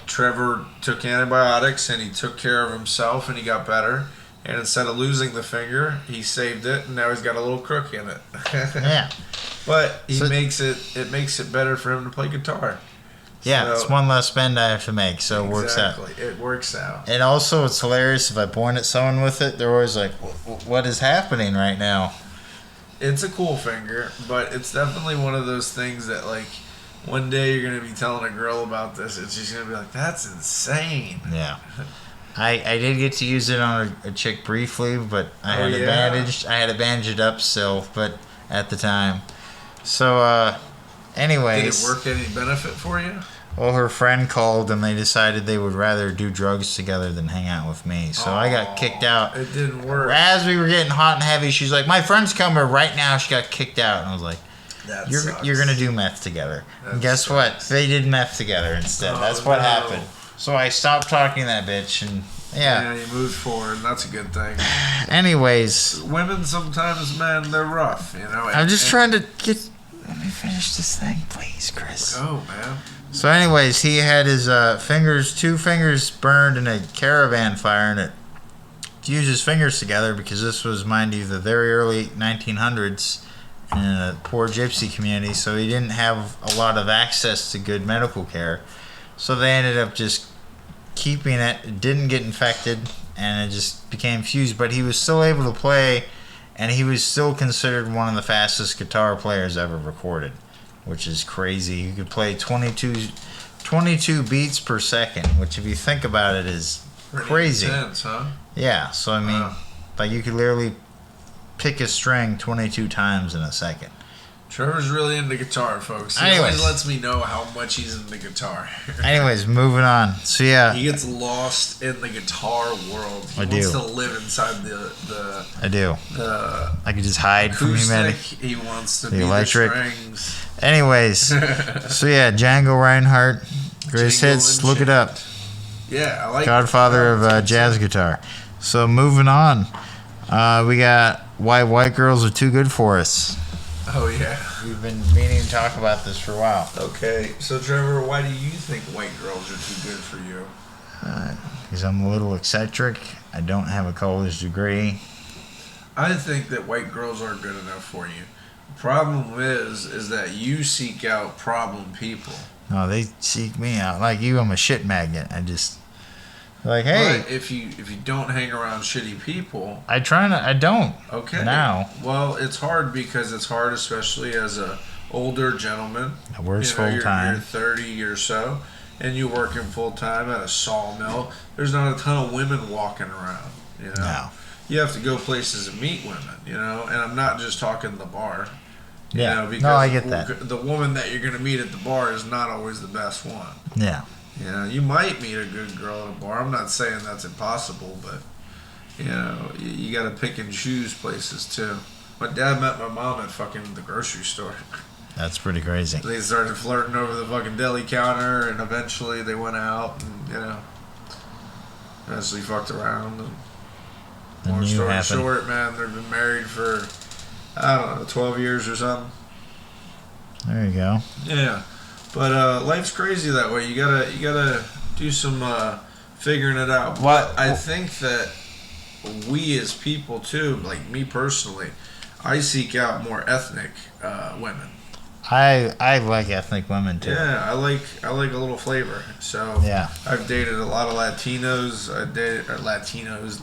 Trevor took antibiotics and he took care of himself and he got better. And instead of losing the finger, he saved it, and now he's got a little crook in it. Yeah, but it makes it better for him to play guitar. Yeah, it's one less bend I have to make, so it works out. Exactly, it works out. And also, it's hilarious if I point at someone with it, they're always like, "What is happening right now?" It's a cool finger, but it's definitely one of those things that, like, one day you're going to be telling a girl about this, and she's going to be like, that's insane. Yeah. I did get to use it on a chick briefly, but I had to bandage it up still, but at the time. So, anyways. Did it work any benefit for you? Well, her friend called and they decided they would rather do drugs together than hang out with me. So I got kicked out. It didn't work. As we were getting hot and heavy, she's like, my friend's coming right now. She got kicked out. And I was like, you're going to do meth together. And guess what? They did meth together instead. That's what happened. So I stopped talking to that bitch and yeah, you moved forward. That's a good thing. Anyways. Women sometimes, man, they're rough, you know. I'm just trying to get... Let me finish this thing, please, Chris. Oh, man. So anyways, he had his two fingers burned in a caravan fire, and it fused his fingers together because this was, mind you, the very early 1900s in a poor gypsy community, so he didn't have a lot of access to good medical care. So they ended up just keeping it. It didn't get infected, and it just became fused, but he was still able to play, and he was still considered one of the fastest guitar players ever recorded, which is crazy. He could play 22 beats per second, which if you think about it is pretty crazy. Intense, huh? Yeah, so I mean, like you could literally pick a string 22 times in a second. Trevor's really into guitar, folks. He always lets me know how much he's into guitar. Anyways, moving on. So yeah, he gets lost in the guitar world. He wants to live inside the I do. I could just hide acoustic. From humanity. He wants to the be electric. The strings. Anyways, so yeah, Django Reinhardt, greatest hits. Look it up. Yeah, I like Godfather of jazz guitar. So moving on, we got Why White Girls Are Too Good For Us. Oh, yeah. We've been meaning to talk about this for a while. Okay, so Trevor, why do you think white girls are too good for you? Because I'm a little eccentric. I don't have a college degree. I think that white girls aren't good enough for you. The problem is that you seek out problem people. No, they seek me out. Like you, I'm a shit magnet. I just... Like, hey, but if you don't hang around shitty people, I don't. Okay. Now, well, it's hard because it's hard, especially as a older gentleman. I works full time. You're 30 or so, and you're working full time at a sawmill. There's not a ton of women walking around. You know, no. You have to go places and meet women. You know, and I'm not just talking the bar. Yeah. You know, because no, I get that. The woman that you're going to meet at the bar is not always the best one. Yeah. You know, you might meet a good girl at a bar. I'm not saying that's impossible, but, you know, you got to pick and choose places, too. My dad met my mom at fucking the grocery store. That's pretty crazy. They started flirting over the fucking deli counter, and eventually they went out and, you know, eventually fucked around. And long story short, man, they've been married for, I don't know, 12 years or something. There you go. Yeah. But life's crazy that way. You gotta do some figuring it out. But I think that we as people too, like me personally, I seek out more ethnic women. I like ethnic women too. Yeah, I like a little flavor. So yeah, I've dated a lot of Latinos. I dated Latinas.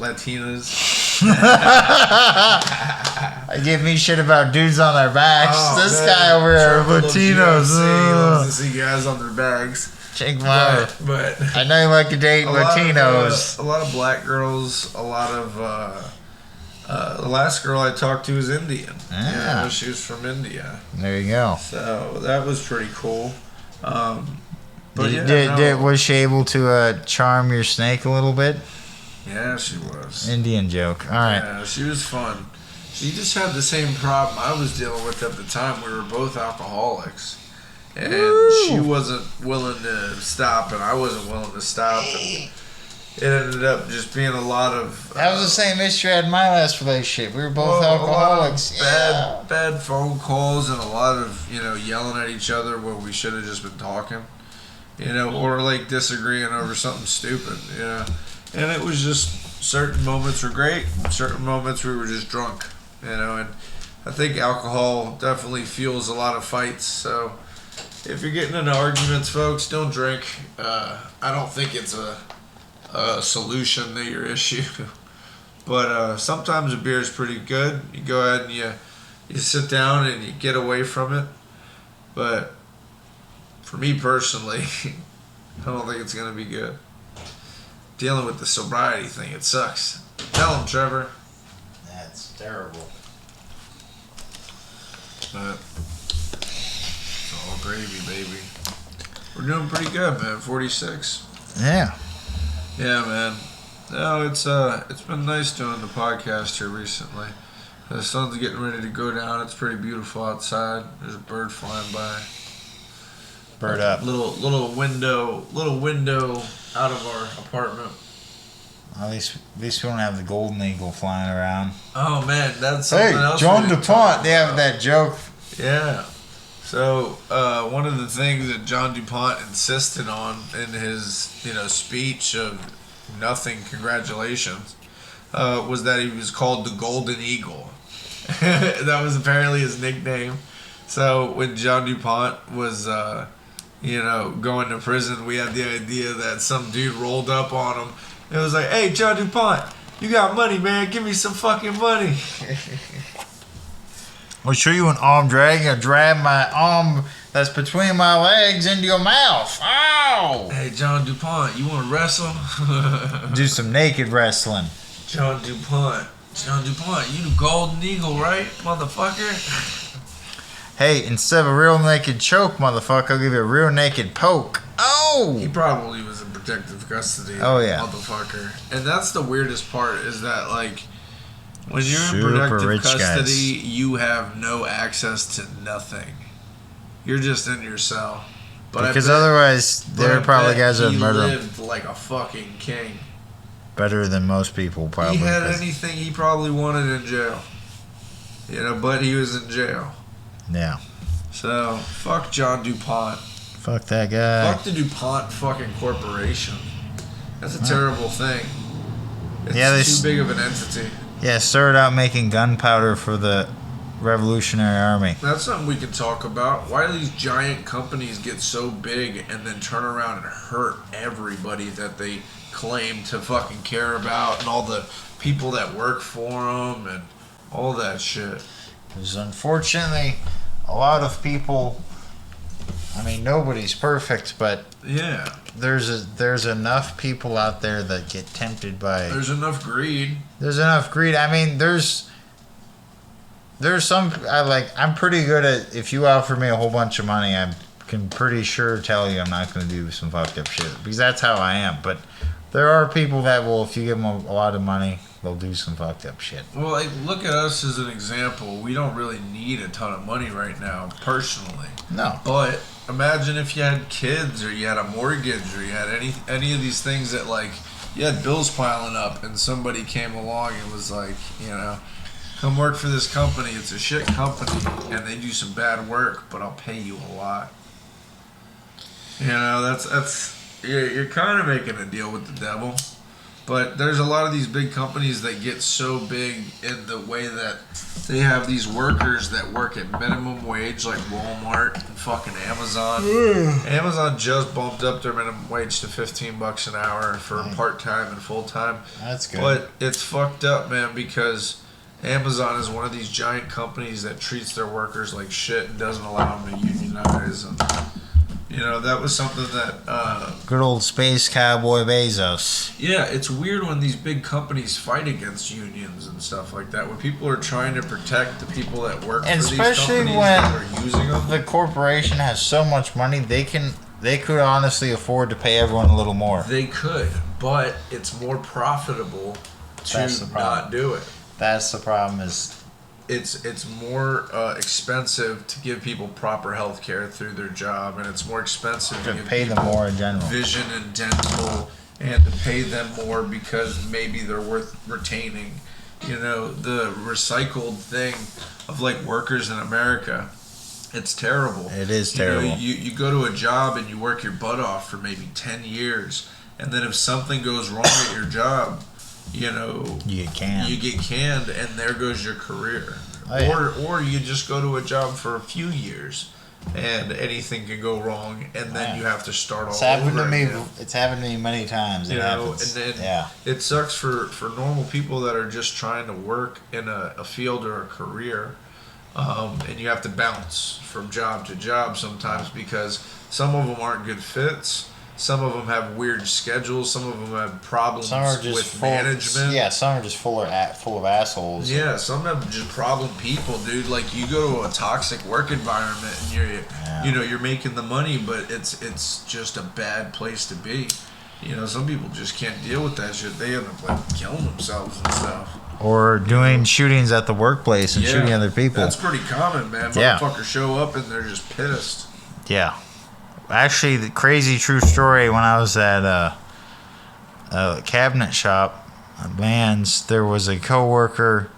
I give me shit about dudes on their backs. This guy over here, Latinos. Loves to see guys on their bags. Check my. But I know you like to date Latinos. A lot of black girls. A lot of. The last girl I talked to was Indian. Yeah. You know, she was from India. There you go. So that was pretty cool. But was she able to charm your snake a little bit? Yeah, she was. Indian joke. All right. Yeah, she was fun. She just had the same problem I was dealing with at the time. We were both alcoholics. And she wasn't willing to stop, and I wasn't willing to stop. And it ended up just being a lot of... that was the same issue I had in my last relationship. We were both alcoholics. Bad phone calls and a lot of, yelling at each other where we should have just been talking. Or like disagreeing over something stupid, And it was just certain moments were great, certain moments we were just drunk, And I think alcohol definitely fuels a lot of fights. So if you're getting into arguments, folks, don't drink. I don't think it's a solution to your issue. But sometimes a beer is pretty good. You go ahead and you sit down and you get away from it. But for me personally, I don't think it's gonna be good. Dealing with the sobriety thing, it sucks. Tell him, Trevor. That's terrible. But it's all gravy, baby. We're doing pretty good, man. 46. Yeah. Yeah, man. No, it's been nice doing the podcast here recently. The sun's getting ready to go down. It's pretty beautiful outside. There's a bird flying by. Bird up. Little window out of our apartment. At least we don't have the golden eagle flying around. Oh man, that's something else. Hey, John DuPont. They have that joke. Yeah. So one of the things that John DuPont insisted on in his speech of nothing congratulations was that he was called the Golden Eagle. That was apparently his nickname. So when John DuPont was going to prison, we had the idea that some dude rolled up on him. It was like, hey, John DuPont, you got money, man. Give me some fucking money. I'll show you an arm drag. I'll drag my arm that's between my legs into your mouth. Ow! Hey, John DuPont, you want to wrestle? Do some naked wrestling. John DuPont, you the Golden Eagle, right, motherfucker? Hey, instead of a real naked choke, motherfucker, I'll give you a real naked poke. Oh! He probably was in protective custody. Oh, yeah. Motherfucker. And that's the weirdest part is that, like, when you're Super in protective rich custody, guys. you have no access to nothing. You're just in your cell. But Because otherwise, there are probably guys that would murder him. He lived like a fucking king. Better than most people, probably. He had anything he probably wanted in jail. But he was in jail. Yeah. So, fuck John DuPont. Fuck that guy. Fuck the DuPont fucking corporation. That's a terrible thing. It's too big of an entity. Yeah, started out making gunpowder for the Revolutionary Army. That's something we can talk about. Why do these giant companies get so big and then turn around and hurt everybody that they claim to fucking care about and all the people that work for them and all that shit? Because unfortunately, a lot of people, I mean, nobody's perfect, but yeah, there's enough people out there that get tempted by... There's enough greed. I mean, there's some... I'm pretty good at... If you offer me a whole bunch of money, I can pretty sure tell you I'm not going to do some fucked up shit. Because that's how I am. But there are people that will, if you give them a lot of money, they'll do some fucked up shit. Well, like, look at us as an example. We don't really need a ton of money right now, personally. No. But imagine if you had kids or you had a mortgage or you had any of these things that, like, you had bills piling up and somebody came along and was like, come work for this company. It's a shit company and they do some bad work, but I'll pay you a lot. You're kind of making a deal with the devil. But there's a lot of these big companies that get so big in the way that they have these workers that work at minimum wage, like Walmart and fucking Amazon. Amazon just bumped up their minimum wage to $15 an hour for part-time and full-time. That's good. But it's fucked up, man, because Amazon is one of these giant companies that treats their workers like shit and doesn't allow them to unionize. And that was something that... Good old space cowboy Bezos. Yeah, it's weird when these big companies fight against unions and stuff like that. When people are trying to protect the people that work and for these companies that are using them. The corporation has so much money, they could honestly afford to pay everyone a little more. They could, but it's more profitable to not do it. That's the problem is... It's more expensive to give people proper health care through their job, and it's more expensive to pay them more in general. Vision and dental, and to pay them more because maybe they're worth retaining. The recycled thing of like workers in America, it's terrible. It is terrible. You go to a job and you work your butt off for maybe 10 years, and then if something goes wrong at your job, you get canned, and there goes your career. Oh, yeah. Or you just go to a job for a few years, and anything can go wrong, and then you have to start all over again. It's happened to me many times. And then it sucks for normal people that are just trying to work in a field or a career. and you have to bounce from job to job sometimes because some of them aren't good fits. Some of them have weird schedules. Some of them have problems with management. Yeah, some are just full of assholes. Yeah, some have just problem people, dude. Like you go to a toxic work environment and you're making the money, but it's just a bad place to be. You know, some people just can't deal with that shit. They end up like killing themselves and stuff. Or doing shootings at the workplace and shooting other people. That's pretty common, man. Motherfuckers show up and they're just pissed. Yeah. Actually, the crazy true story, when I was at a cabinet shop at Land's, there was a coworker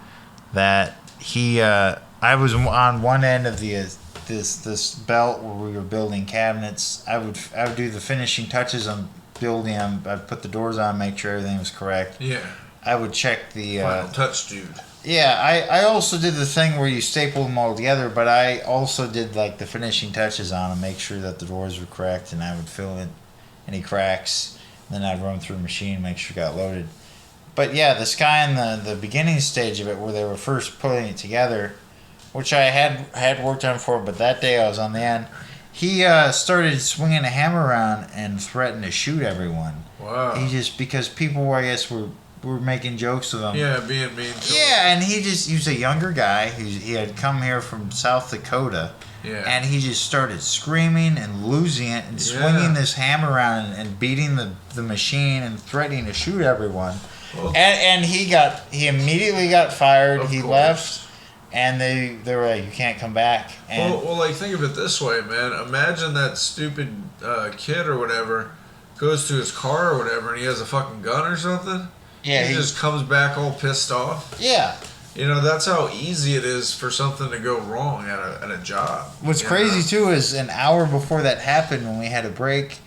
that I was on one end of this belt where we were building cabinets. I would do the finishing touches on building them. I'd put the doors on, make sure everything was correct. Yeah. I would check the final touch, dude. Yeah, I also did the thing where you staple them all together, but I also did like the finishing touches on them, make sure that the doors were correct, and I would fill in any cracks. Then I'd run through a machine, make sure it got loaded. But yeah, this guy in the beginning stage of it, where they were first putting it together, which I had worked on for, but that day I was on the end. He started swinging a hammer around and threatened to shoot everyone. Wow. He just, because people, I guess, were making jokes with him. Yeah, being mean to him. Yeah, and he was a younger guy. He had come here from South Dakota. Yeah. And he just started screaming and losing it and swinging this hammer around and beating the machine and threatening to shoot everyone. Well, and he immediately got fired. He left. And they were like, you can't come back. And well, like, think of it this way, man. Imagine that stupid kid or whatever goes to his car or whatever and he has a fucking gun or something. Yeah, he just comes back all pissed off. Yeah. You know, that's how easy it is for something to go wrong at a job. What's crazy, too, is an hour before that happened, when we had a break,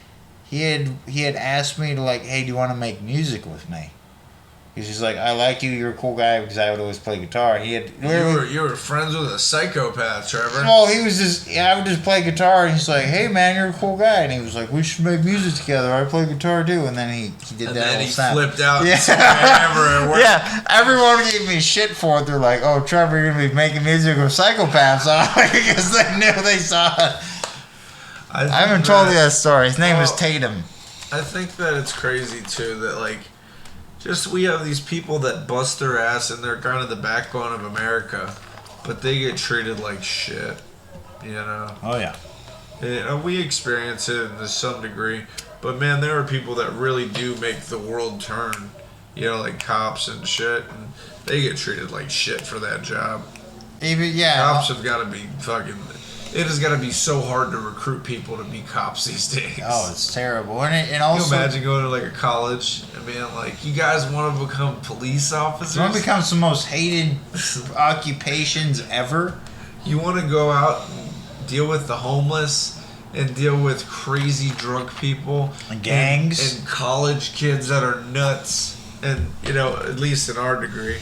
he had asked me to, like, hey, do you want to make music with me? Because he's like, I like you, you're a cool guy, because I would always play guitar. You were friends with a psychopath, Trevor. Well, I would just play guitar, and he's like, hey, man, you're a cool guy. And he was like, we should make music together. I play guitar, too. And then he did that and whole snap. Flipped out. Yeah. Everyone gave me shit for it. They're like, oh, Trevor, you're going to be making music with psychopaths. Because they knew they saw it. I haven't told you that story. His name was Tatum. I think that it's crazy, too, that, like, we have these people that bust their ass and they're kind of the backbone of America, but they get treated like shit, you know? Oh, yeah. And we experience it to some degree, but man, there are people that really do make the world turn, you know, like cops and shit, and they get treated like shit for that job. Cops have got to be fucking... It has got to be so hard to recruit people to be cops these days. Oh, it's terrible. And also, can you imagine going to like a college and being like, you guys want to become police officers? You want to become some most hated occupations ever? You want to go out and deal with the homeless and deal with crazy drunk people and gangs and college kids that are nuts, and you know, at least in our degree.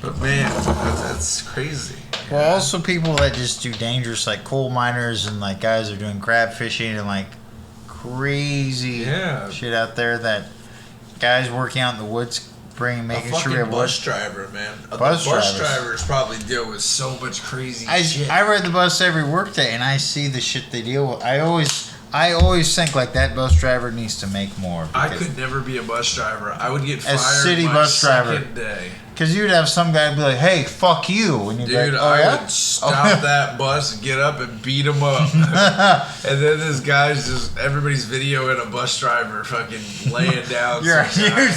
But man, that's crazy. Well, also people that just do dangerous, like coal miners and like guys that are doing crab fishing and like crazy shit out there. That guys working out in the woods, making sure we have bus driver, man. Bus drivers probably deal with so much crazy shit. I ride the bus every workday and I see the shit they deal with. I always think like that bus driver needs to make more. I could never be a bus driver. I would get fired city my bus driver. Second day. Because you'd have some guy be like, hey, fuck you. And dude, I would stop that bus, get up, and beat him up. And then this guy's everybody's videoing a bus driver fucking laying down. You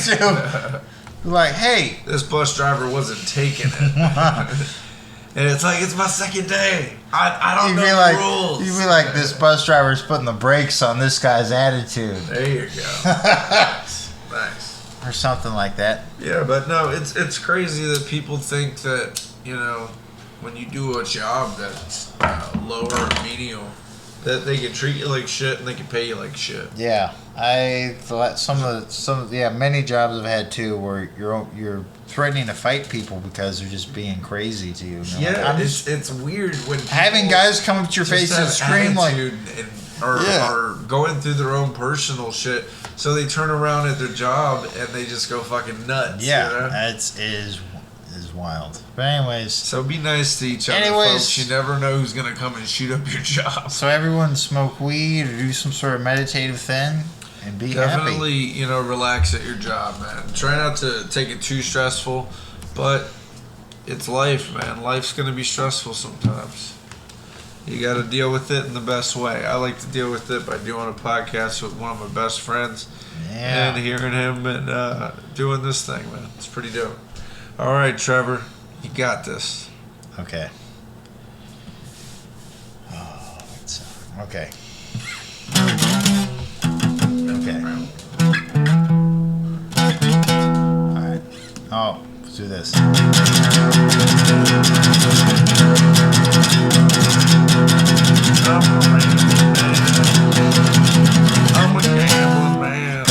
too. Like, hey. This bus driver wasn't taking it. And it's like, it's my second day. I don't know the rules. You'd be like, this bus driver's putting the brakes on this guy's attitude. There you go. Nice. Or something like that. Yeah, but no, it's crazy that people think that, you know, when you do a job that's lower or menial, that they can treat you like shit and they can pay you like shit. Yeah, I thought many jobs I've had too, where you're threatening to fight people because they're just being crazy to you. Yeah, like, it's weird when having guys come up to your face and scream like, are going through their own personal shit. So they turn around at their job and they just go fucking nuts. Yeah, you know? is wild. But anyways. So be nice to each other, folks. You never know who's going to come and shoot up your job. So everyone smoke weed or do some sort of meditative thing and be Definitely, happy. Relax at your job, man. Try not to take it too stressful, but it's life, man. Life's going to be stressful sometimes. You got to deal with it in the best way. I like to deal with it by doing a podcast with one of my best friends and hearing him and doing this thing, man. It's pretty dope. All right, Trevor, you got this. Okay. Oh, okay. Okay. All right. Oh, let's do this. I'm a gambling man.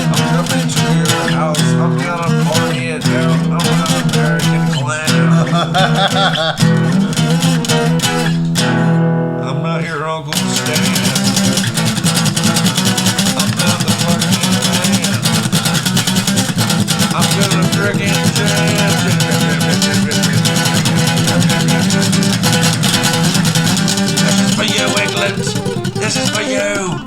I'm coming to your house. I'm gonna party it down. I'm an American clown. I'm not your Uncle Stan. I'm not the fucking man. I'm gonna friggin' jam. This is for you, England. This is for you.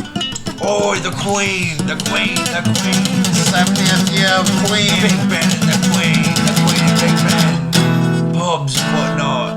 Oh, the Queen, the Queen, the Queen. 70th year of Queen. Big Ben, the Queen, Big Ben. Pubs and whatnot.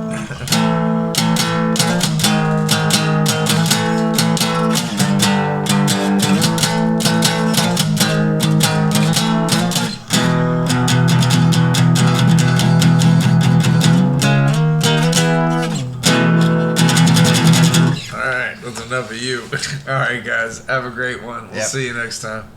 Enough of you. All right, guys. Have a great one. We'll see you next time.